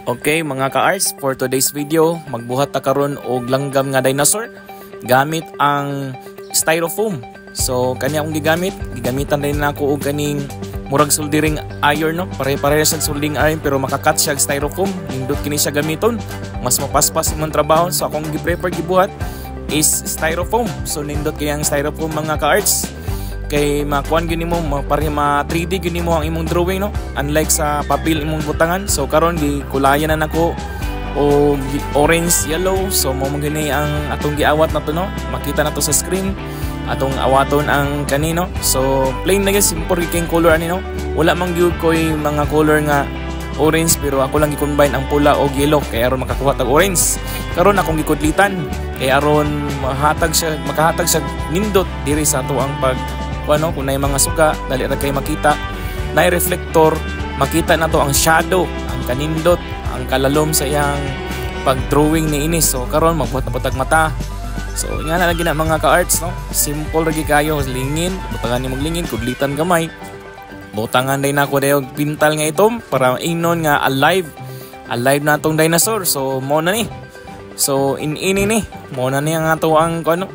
Okay mga ka-arts, for today's video, magbuhat ta karon og langgam nga dinosaur gamit ang styrofoam. So kani akong gigamitan din nako og kaning murag soldering iron, no? Pare-pareho sa soldering iron pero makakat siya og styrofoam. Nindot kini siya gamiton, mas mapaspas imong trabaho. So akong gi-prefer gibuhat is styrofoam. So nindot kay ang styrofoam mga ka-arts. Kay makuan gyud nimo pare ma 3D gyud nimo ang imong drawing, no, unlike sa papel imong butangan. So karon gi kulayan na nako o orange yellow. So mo gani ang atong giawat na to, no, makita na to sa screen atong awaton ang kanino. So plain na guys, simple king color ani, no, wala man gyud koy mga color nga orange pero ako lang gi-combine ang pula o yellow kay aron makakuha tag orange. Karon akong gikudlitan kay aron makatag siya nindot diri sa ato ang pag ano, kung na mga suga, dali ra kay makita na reflector, makita na to ang shadow, ang kanindot, ang kalalom sa iyang pag-drawing ni inis. So karon magbuhat-butag mata. So nga na lagi na mga ka-arts, no, simple lagi kayo, lingin, butangan nimong lingin, kudlitan gamay, butangan din ako dayog pintal nga itom para inon nga alive na tong dinosaur. So mo na ni, so ini ni mo na ni ang ato ang ano,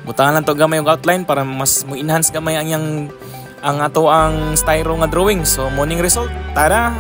butangan lang to gamay yung outline para mas mo enhance gamay ang ato ang styro nga drawing. So morning result, tara.